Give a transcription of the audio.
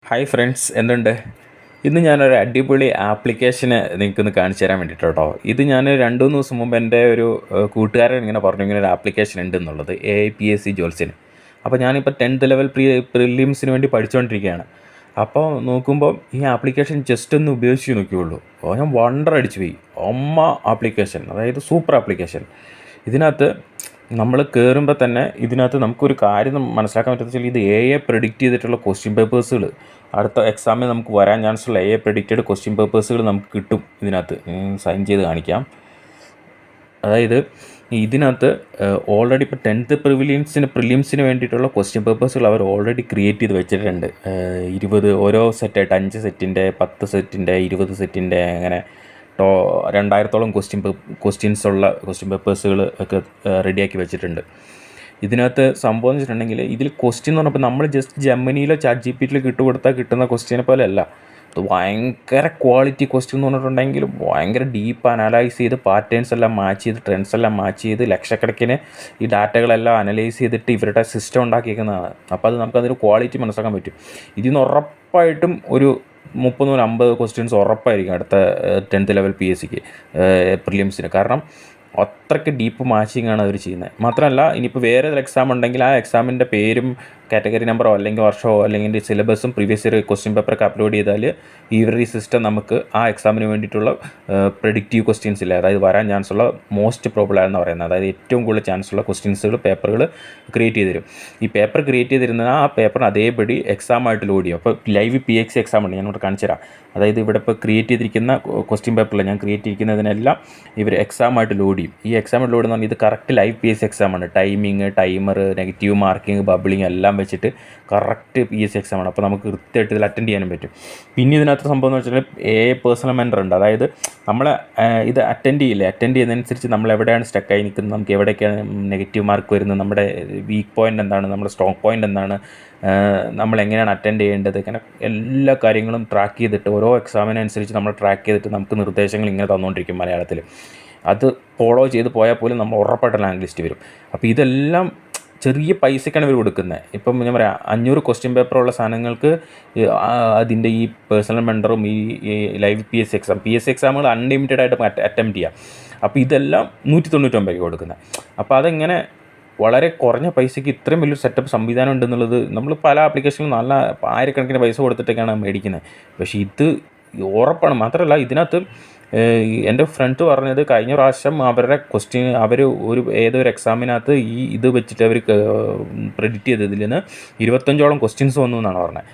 Hi friends, എന്തുണ്ട്? ഇന്ന് ഞാനൊരു അടിപൊളി ആപ്ലിക്കേഷന് നിങ്ങൾക്കൊന്ന് കാണിച്ചു തരാൻ വേണ്ടിയിട്ട് കേട്ടോ. ഇത് ഞാൻ 2-3 ദിവസം മുമ്പ് എൻ്റെ ഒരു കൂട്ടുകാരൻ ഇങ്ങനെ പറഞ്ഞു, ഇങ്ങനെ ഒരു ആപ്ലിക്കേഷൻ ഉണ്ട് എന്നുള്ളത്, AIPSC ജോൽസിന്. അപ്പോൾ ഞാനിപ്പോൾ 10th ലെവൽ പ്രിലിംസിന് വേണ്ടി പഠിച്ചുകൊണ്ടിരിക്കുകയാണ്. അപ്പോൾ നോക്കുമ്പോൾ ഈ ആപ്ലിക്കേഷൻ ജസ്റ്റ് ഒന്ന് ഉപയോഗിച്ച് നോക്കിയുള്ളൂ. ഞാൻ വണ്ടർ അടിച്ചു പോയി. ആപ്ലിക്കേഷൻ, അതായത് സൂപ്പർ ആപ്ലിക്കേഷൻ. ഇതിനകത്ത് നമ്മൾ കയറുമ്പോൾ തന്നെ ഇതിനകത്ത് നമുക്കൊരു കാര്യം മനസ്സിലാക്കാൻ പറ്റുന്ന വെച്ചാൽ, ഇത് പ്രെഡിക്റ്റ് ചെയ്തിട്ടുള്ള ക്വസ്റ്റ്യൻ പേപ്പേഴ്സുകൾ, അടുത്ത എക്സാമിന് നമുക്ക് വരാൻ ചാൻസുള്ള പ്രെഡിക്റ്റഡ് ക്വസ്റ്റ്യൻ പേപ്പേഴ്സുകൾ നമുക്ക് കിട്ടും. ഇതിനകത്ത് സൈൻ ചെയ്ത് കാണിക്കാം. അതായത് ഇതിനകത്ത് ഓൾറെഡി ഇപ്പോൾ 10th പ്രിലിംസിന് വേണ്ടിയിട്ടുള്ള ക്വസ്റ്റ്യൻ പേപ്പേഴ്സുകൾ അവർ ഓൾറെഡി ക്രിയേറ്റ് ചെയ്ത് വെച്ചിട്ടുണ്ട്. 20 ഓരോ സെറ്റായിട്ട് 5 സെറ്റിൻ്റെ, 10 സെറ്റിൻ്റെ, 20 സെറ്റിൻ്റെ, അങ്ങനെ 2000-ഓളം ക്വസ്റ്റ്യൻസ് ഉള്ള ക്വസ്റ്റ്യൻ പേപ്പേഴ്സുകൾ ഒക്കെ റെഡിയാക്കി വെച്ചിട്ടുണ്ട്. ഇതിനകത്ത് സംഭവം എന്ന് വെച്ചിട്ടുണ്ടെങ്കിൽ, ഇതിൽ ക്വസ്റ്റ്യൻ എന്ന് പറഞ്ഞപ്പോൾ നമ്മൾ ജസ്റ്റ് ജെമിനിയിലോ ChatGPTയിലോ കൊടുത്താൽ കിട്ടുന്ന ക്വസ്റ്റ്യനെ പോലെ അല്ല. ഇത് ഭയങ്കര ക്വാളിറ്റി ക്വസ്റ്റ്യൻ എന്ന് പറഞ്ഞിട്ടുണ്ടെങ്കിൽ ഭയങ്കര ഡീപ്പ് അനലൈസ് ചെയ്ത് പാറ്റേൺസ് എല്ലാം മാച്ച് ചെയ്ത്, ട്രെൻഡ്സ് എല്ലാം മാച്ച് ചെയ്ത്, ലക്ഷക്കണക്കിന് ഈ ഡാറ്റകളെല്ലാം അനലൈസ് ചെയ്തിട്ട് ഇവരുടെ സിസ്റ്റം ഉണ്ടാക്കിയിരിക്കുന്നതാണ്. അപ്പോൾ അത് നമുക്കതിന് ക്വാളിറ്റി മനസ്സിലാക്കാൻ പറ്റും. ഇതിൽ നിന്ന് ഉറപ്പായിട്ടും ഒരു 30-50 ക്വസ്റ്റ്യൻസ് ഉറപ്പായിരിക്കും അടുത്ത 10th ലെവൽ PSCക്ക് പ്രിലിംസിന്. കാരണം അത്രയ്ക്ക് ഡീപ്പ് മാച്ചിങ് ആണ് അവർ ചെയ്യുന്നത്. മാത്രമല്ല, ഇനിയിപ്പോൾ വേറെ ഒരു എക്സാം ഉണ്ടെങ്കിൽ ആ എക്സാമിൻ്റെ പേരും കാറ്റഗറി നമ്പറോ അല്ലെങ്കിൽ വർഷമോ അല്ലെങ്കിൽ സിലബസും പ്രീവിയസ് ഇയർ ക്വസ്റ്റ്യൻ പേപ്പറൊക്കെ അപ്ലോഡ് ചെയ്താൽ ഇവരുടെ ഈ സിസ്റ്റം നമുക്ക് ആ എക്സാമിന് വേണ്ടിയിട്ടുള്ള പ്രെഡിക്റ്റീവ് ക്വസ്റ്റ്യൻസ് ഇല്ല, അതായത് വരാൻ ചാൻസുള്ള മോസ്റ്റ് പ്രോബിൾ ആണെന്ന് പറയുന്നത്, അതായത് ഏറ്റവും കൂടുതൽ ചാൻസുള്ള ക്വസ്റ്റ്യൻസുകൾ, പേപ്പറുകൾ ക്രിയേറ്റ് ചെയ്ത് തരും. ഈ പേപ്പർ ക്രിയേറ്റ് ചെയ്തിരുന്ന ആ പേപ്പറിന് അതേപടി എക്സാമായിട്ട് ലോഡ് ചെയ്യും. അപ്പോൾ ലൈവ് PXC എക്സാം ഉണ്ട്, ഞാനിവിടെ കാണിച്ചു തരാം. അതായത് ഇവിടെ ഇപ്പോൾ ക്രിയേറ്റ് ചെയ്തിരിക്കുന്ന ക്വസ്റ്റ്യൻ പേപ്പറിൽ ഞാൻ ക്രിയേറ്റ് ചെയ്തിരിക്കുന്നതിനെല്ലാം ഇവർ എക്സാമായിട്ട് ലോഡ് ചെയ്യും. ഈ എക്സാമായിട്ട് ലോഡ് എന്ന് പറഞ്ഞാൽ ഇത് കറക്റ്റ് ലൈവ് PSC എക്സാമാണ്. Timing, timer, negative marking, bubbling എല്ലാം വെച്ചിട്ട് കറക്റ്റ് PSC എക്സാമാണ്. അപ്പോൾ നമുക്ക് കൃത്യമായിട്ട് ഇതിൽ അറ്റൻഡ് ചെയ്യാനും പറ്റും. പിന്നെ ഇതിനകത്ത് സംഭവം എന്ന് വെച്ചാൽ പേഴ്സണൽ മെൻറ്റർ ഉണ്ട്. അതായത് നമ്മൾ ഇത് അറ്റൻഡ് ചെയ്യുന്നതനുസരിച്ച് നമ്മൾ എവിടെയാണ് സ്റ്റക്കായി നിൽക്കുന്നത്, നമുക്ക് എവിടെയൊക്കെയാണ് നെഗറ്റീവ് മാർക്ക് വരുന്നത്, നമ്മുടെ വീക്ക് പോയിൻ്റ് എന്താണ്, നമ്മുടെ സ്ട്രോങ് പോയിൻ്റ് എന്താണ്, നമ്മൾ എങ്ങനെയാണ് അറ്റൻഡ് ചെയ്യേണ്ടത്, ഇങ്ങനെ എല്ലാ കാര്യങ്ങളും ട്രാക്ക് ചെയ്തിട്ട് ഓരോ എക്സാമിനനുസരിച്ച് നമ്മൾ ട്രാക്ക് ചെയ്തിട്ട് നമുക്ക് നിർദ്ദേശങ്ങൾ ഇങ്ങനെ തന്നുകൊണ്ടിരിക്കും മലയാളത്തിൽ. അത് ഫോളോ ചെയ്ത് പോയാൽ പോലും നമ്മൾ ഉറപ്പായിട്ട് റാങ്ക് ലിസ്റ്റ് വരും. അപ്പോൾ ഇതെല്ലാം ചെറിയ പൈസക്കാണ് ഇവർ കൊടുക്കുന്നത്. ഇപ്പം ഞാൻ പറയാം, 500 ക്വസ്റ്റ്യൻ പേപ്പറുള്ള സാധനങ്ങൾക്ക് അതിൻ്റെ ഈ പേഴ്സണൽ മെൻറ്ററും ഈ ലൈവ് PSC എക്സാമുകൾ അൺലിമിറ്റഡ് ആയിട്ട് അറ്റംപ്റ്റ് ചെയ്യാം. അപ്പോൾ ഇതെല്ലാം 199 കൊടുക്കുന്നത്. അപ്പോൾ അതെങ്ങനെ വളരെ കുറഞ്ഞ പൈസയ്ക്ക് ഇത്രയും വലിയൊരു സെറ്റപ്പ് സംവിധാനം ഉണ്ടെന്നുള്ളത്, നമ്മൾ പല ആപ്ലിക്കേഷനിലും നല്ല ആയിരക്കണക്കിന് പൈസ കൊടുത്തിട്ടൊക്കെയാണ് മേടിക്കുന്നത്. പക്ഷേ ഇത് ഉറപ്പാണ്. മാത്രമല്ല, ഇതിനകത്ത് എൻ്റെ ഫ്രണ്ട് പറഞ്ഞത് കഴിഞ്ഞ പ്രാവശ്യം അവരുടെ ക്വസ്റ്റ്യൻ ഏതൊരു എക്സാമിനകത്ത് ഇത് വെച്ചിട്ട് അവർ പ്രെഡിക്റ്റ് ചെയ്തതിൽ നിന്ന് 25ഓളം ക്വസ്റ്റ്യൻസ് വന്നു എന്നാണ് പറഞ്ഞത്.